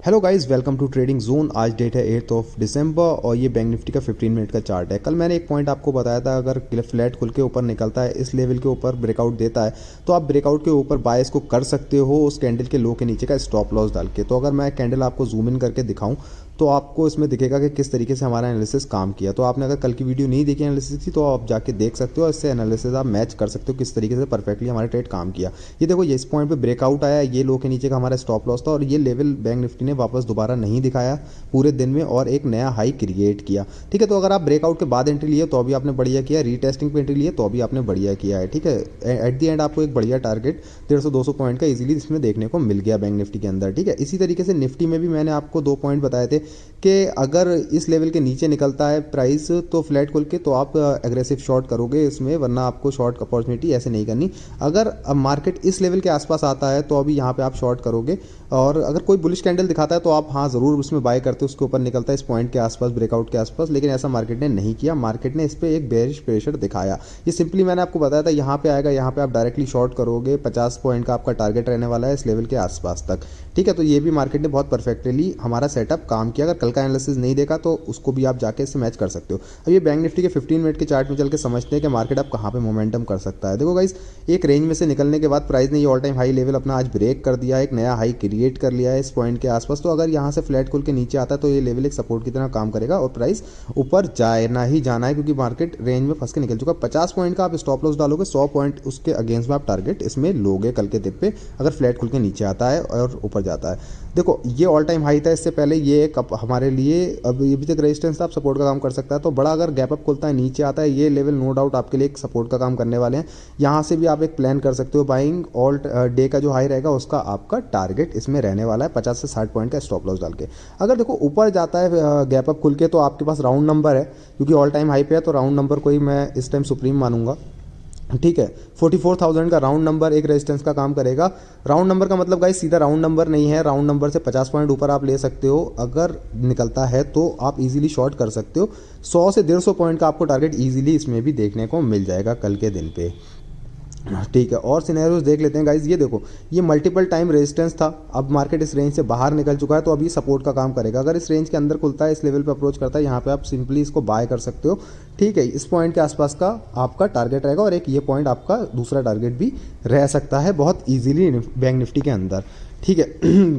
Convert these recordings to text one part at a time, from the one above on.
Hello guys, welcome to trading zone. आज date है 8 of December और ये बैंक निफ्टी का 15 मिनट का चार्ट है। कल मैंने एक पॉइंट आपको बताया था, अगर फ्लैट खुल के ऊपर निकलता है, इस लेवल के ऊपर ब्रेकआउट देता है तो आप ब्रेकआउट के ऊपर बायस को कर सकते हो उस कैंडल के लो के नीचे का स्टॉप लॉस डाल के। तो अगर मैं कैंडल आपको जूम इन करके दिखाऊं तो आपको इसमें दिखेगा कि किस तरीके से हमारा एनालिसिस काम किया। तो आपने अगर कल की वीडियो नहीं देखी एनालिसिस की तो आप जाके देख सकते हो, इससे एनालिसिस आप मैच कर सकते हो किस तरीके से परफेक्टली हमारा ट्रेड काम किया। ये देखो, ये इस पॉइंट पे ब्रेकआउट आया, ये लो के नीचे का हमारा स्टॉप लॉस था और ये लेवल बैंक निफ्टी ने वापस दोबारा नहीं दिखाया पूरे दिन में और एक नया हाई क्रिएट किया। ठीक है, तो अगर आप ब्रेकआउट के बाद एंट्री लिए तो अभी आपने बढ़िया किया, रीटेस्टिंग पे एंट्री लिए तो अभी आपने बढ़िया किया है। ठीक है, एट दी एंड आपको एक बढ़िया टारगेट 150-200 पॉइंट का इजीली इसमें देखने को मिल गया बैंक निफ्टी के अंदर। ठीक है, इसी तरीके से निफ्टी में भी मैंने आपको 2 पॉइंट बताए थे कि अगर इस लेवल के नीचे निकलता है प्राइस तो फ्लैट खोल के तो आप एग्रेसिव शॉर्ट करोगे इसमें, वरना आपको शॉर्ट अपॉर्चुनिटी ऐसे नहीं करनी। अगर अब मार्केट इस लेवल के आसपास आता है तो अभी यहाँ पे आप शॉर्ट करोगे, और अगर कोई बुलिश कैंडल दिखाता है तो आप हाँ ज़रूर उसमें बाय करते हो, उसके ऊपर निकलता है इस पॉइंट के आसपास, ब्रेकआउट के आसपास। लेकिन ऐसा मार्केट ने नहीं किया, मार्केट ने इस पर एक बेरिश प्रेशर दिखाया। ये सिंपली मैंने आपको बताया था, यहाँ पे आएगा, यहाँ पे आप डायरेक्टली शॉर्ट करोगे, 50 पॉइंट का आपका टारगेट रहने वाला है इस लेवल के आसपास तक। ठीक है, तो ये भी मार्केट ने बहुत परफेक्टली हमारा सेटअप काम किया। अगर कल का एनालिसिस नहीं देखा तो उसको भी आप जाके इससे मैच कर सकते हो। अब ये बैंक निफ्टी के 15 मिनट के चार्ट में चल के समझते हैं कि मार्केट अब कहाँ पे मोमेंटम कर सकता है। देखो गाइस, एक रेंज में से निकलने के बाद प्राइस ने ये ऑल टाइम हाई लेवल अपना आज ब्रेक कर दिया है, एक नया हाई क्रिएट कर लिया है इस पॉइंट के आसपास। तो अगर यहाँ से फ्लैट खुल के नीचे आता है तो ये लेवल एक सपोर्ट की तरह काम करेगा और प्राइस ऊपर जाना ही जाना है, क्योंकि मार्केट रेंज में फंस के निकल चुका है। 50 पॉइंट का आप स्टॉप लॉस डालोगे, 100 पॉइंट उसके अगेंस्ट में आप टारगेट इसमें लोगे कल के दिन पे, अगर फ्लैट खुल के नीचे आता है और ऊपर जाता है। देखो, ये ऑल टाइम हाई था, इससे पहले ये एक हमारे लिए अब ये भी तक रेजिस्टेंस था, आप सपोर्ट का काम कर सकता है। तो बड़ा अगर गैप अप खुलता है, नीचे आता है, ये लेवल नो डाउट आपके लिए एक सपोर्ट का काम करने वाले हैं। यहाँ से भी आप एक प्लान कर सकते हो बाइंग, ऑल डे का जो हाई रहेगा उसका आपका टारगेट इसमें रहने वाला है 50 से 60 पॉइंट का स्टॉप लॉस डाल के। अगर देखो ऊपर जाता है गैप अप खुल के तो आपके पास राउंड नंबर है, क्योंकि ऑल टाइम हाई पे है, तो राउंड नंबर को ही मैं इस टाइम सुप्रीम मानूंगा। ठीक है, 44,000 का राउंड नंबर एक रेजिस्टेंस का काम करेगा। राउंड नंबर का मतलब गाइस सीधा राउंड नंबर नहीं है, राउंड नंबर से 50 पॉइंट ऊपर आप ले सकते हो। अगर निकलता है तो आप इजीली शॉर्ट कर सकते हो। 100 से 150 पॉइंट का आपको टारगेट इजीली इसमें भी देखने को मिल जाएगा कल के दिन पे। ठीक है, और सिनेरियोज देख लेते हैं गाइज। ये देखो, ये मल्टीपल टाइम रेजिस्टेंस था, अब मार्केट इस रेंज से बाहर निकल चुका है तो अभी सपोर्ट का काम करेगा। अगर इस रेंज के अंदर खुलता है, इस लेवल पे अप्रोच करता है, यहाँ पे आप सिंपली इसको बाय कर सकते हो। ठीक है, इस पॉइंट के आसपास का आपका टारगेट रहेगा और एक ये पॉइंट आपका दूसरा टारगेट भी रह सकता है बहुत ईजिली बैंक निफ्टी के अंदर। ठीक है,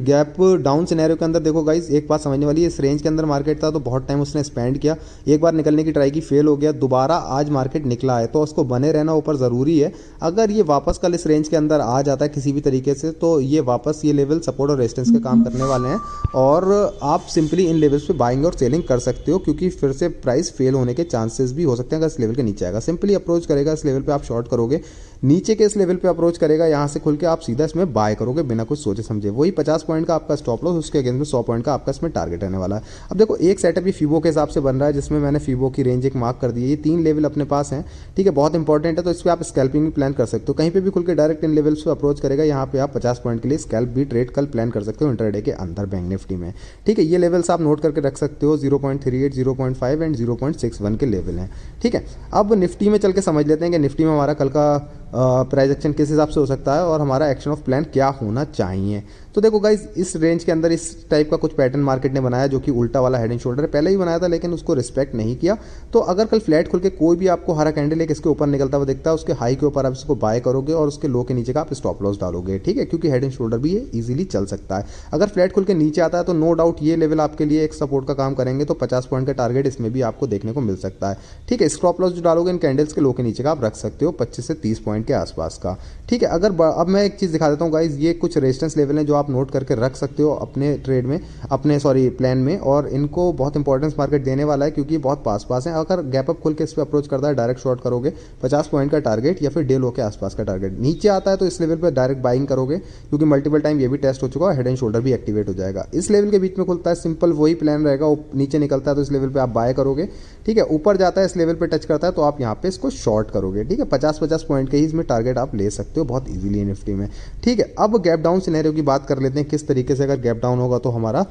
गैप डाउन सिनेरियो के अंदर देखो गाइज, एक बात समझने वाली है, इस रेंज के अंदर मार्केट था तो बहुत टाइम उसने स्पेंड किया, एक बार निकलने की ट्राई की, फेल हो गया, दोबारा आज मार्केट निकला है तो उसको बने रहना ऊपर ज़रूरी है। अगर ये वापस कल इस रेंज के अंदर आ जाता है किसी भी तरीके से तो ये वापस ये लेवल सपोर्ट और रेजिस्टेंस के काम करने वाले हैं, और आप सिंपली इन लेवल्स पे बाइंग और सेलिंग कर सकते हो, क्योंकि फिर से प्राइस फेल होने के चांसेस भी हो सकते हैं। अगर इस लेवल के नीचे आएगा, सिंपली अप्रोच करेगा इस लेवल पे आप शॉर्ट करोगे, नीचे के इस लेवल पे अप्रोच करेगा, यहाँ से खुल के आप सीधा इसमें बाय करोगे बिना कुछ सोचे समझे। वही 50 पॉइंट का आपका स्टॉप लॉस, उसके अगेंस्ट में 100 पॉइंट का आपका इसमें टारगेट रहने वाला है। अब देखो, एक सेटअप ये फीबो के हिसाब से बन रहा है, जिसमें मैंने फीबो की रेंज एक मार्क कर दी है। ये 3 लेवल अपने पास हैं। ठीक है, बहुत इंपॉर्टेंट है, तो इस पर आप स्कैल्पिंग भी प्लान कर सकते हो। कहीं पे भी खुल के डायरेक्ट इन लेवल्स पे अप्रोच करेगा, यहाँ पे आप 50 पॉइंट के लिए स्कैल्प भी ट्रेड कल प्लान कर सकते हो इंटरडे के अंदर बैंक निफ्टी में। ठीक है, ये लेवल्स आप नोट करके रख सकते हो, 0.38, 0.5 एंड 0.61 के लेवल हैं। ठीक है, अब निफ्टी में चल के समझ लेते हैं कि निफ्टी में हमारा कल का प्राइस एक्शन किस हिसाब से हो सकता है और हमारा एक्शन ऑफ प्लान क्या होना चाहिए। तो देखो गाइज, इस रेंज के अंदर इस टाइप का कुछ पैटर्न मार्केट ने बनाया जो कि उल्टा वाला हेड एंड शोल्डर है, पहले ही बनाया था लेकिन उसको रिस्पेक्ट नहीं किया। तो अगर कल फ्लैट खुल के कोई भी आपको हरा कैंडल एक इसके ऊपर निकलता हुआ दिखता है, उसके हाई के ऊपर आप इसको बाय करोगे और उसके लो के नीचे का आप स्टॉप लॉस डालोगे। ठीक है, क्योंकि हेड एंड शोल्डर भी ये इजीली चल सकता है। अगर फ्लैट खुल के नीचे आता है तो नो डाउट ये लेवल आपके लिए एक सपोर्ट का काम करेंगे, तो 50 पॉइंट का टारगेट इसमें भी आपको देखने को मिल सकता है। ठीक है, स्टॉप लॉस जो डालोगे इन कैंडल्स के लो के नीचे का आप रख सकते हो 25 से 30 पॉइंट के आसपास का। ठीक है, अगर अब मैं एक चीज़ दिखा देता हूँ गाइज, ये कुछ रेजिस्टेंस लेवल हैं जो आप नोट करके रख सकते हो अपने ट्रेड में, अपने प्लान में, और इनको बहुत इंपॉर्टेंस मार्केट देने वाला है क्योंकि बहुत पास पास है। अगर गैप अप खुल के इस पर अप्रोच करता है, डायरेक्ट शॉर्ट करोगे 50 पॉइंट का टारगेट या फिर डे लो के आसपास का टारगेट। नीचे आता है तो इस लेवल पर डायरेक्ट बाइंग करोगे, क्योंकि मल्टीपल टाइम ये भी टेस्ट हो चुका है, हेड एंड शोल्डर भी एक्टिवेट हो जाएगा। इस लेवल के बीच में खुलता है, सिंपल वही प्लान रहेगा, नीचे निकलता है तो इस लेवल पर आप बाय करोगे। ठीक है, ऊपर जाता है इस लेवल पर टच करता है तो आप यहाँ पे इसको शॉर्ट करोगे। ठीक है, 50-50 पॉइंट के ही इसमें टारगेट आप ले सकते हो बहुत ईजिली निफ्टी में। ठीक है, अब गैप डाउन सिनेरियो की बात कर लेते हैं, किस तरीके से अगर गैप डाउन होगा तो हमारा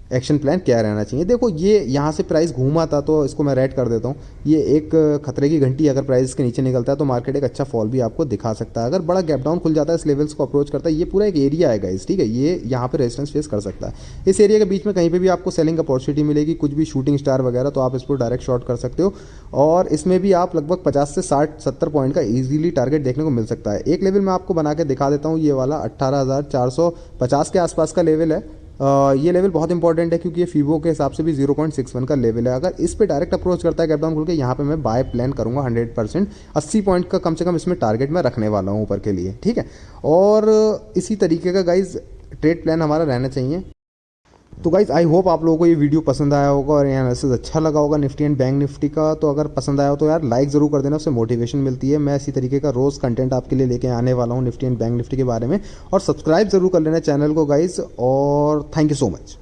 एक्शन प्लान क्या रहना चाहिए। देखो ये यहाँ से प्राइस घूमा था तो इसको मैं रेड कर देता हूँ। ये एक खतरे की घंटी, अगर प्राइस के नीचे निकलता है तो मार्केट एक अच्छा फॉल भी आपको दिखा सकता है। अगर बड़ा गैप डाउन खुल जाता है, इस लेवल्स को अप्रोच करता है, ये पूरा एक एरिया है गाइस, ठीक है, ये यहाँ पे रेजिस्टेंस फेस कर सकता है। इस एरिया के बीच में कहीं पे भी आपको सेलिंग अपॉर्चुनिटी मिलेगी, कुछ भी शूटिंग स्टार वगैरह, तो आप इस पर डायरेक्ट शॉर्ट कर सकते हो। और इसमें भी आप लगभग 50 से 60-70 पॉइंट का इजीली टारगेट देखने को मिल सकता है। एक लेवल मैं आपको बना के दिखा देता हूँ, ये वाला 18,450 के आसपास का लेवल है। ये लेवल बहुत इंपॉर्टेंट है क्योंकि ये फीबो के हिसाब से भी 0.61 का लेवल है। अगर इस पे डायरेक्ट अप्रोच करता है गैप डाउन खुल के, यहाँ पे मैं बाय प्लान करूंगा 100%। 80 पॉइंट का कम से कम इसमें टारगेट मैं रखने वाला हूँ ऊपर के लिए, ठीक है। और इसी तरीके का गाइज ट्रेड प्लान हमारा रहना चाहिए। तो गाइज आई होप आप लोगों को ये वीडियो पसंद आया होगा और ये एनालिसिस अच्छा लगा होगा निफ्टी एंड बैंक निफ्टी का। तो अगर पसंद आया हो तो यार लाइक ज़रूर कर देना, उससे मोटिवेशन मिलती है। मैं इसी तरीके का रोज़ कंटेंट आपके लिए लेके आने वाला हूँ निफ्टी एंड बैंक निफ्टी के बारे में। और सब्सक्राइब ज़रूर कर लेना चैनल को गाइज, और थैंक यू सो मच।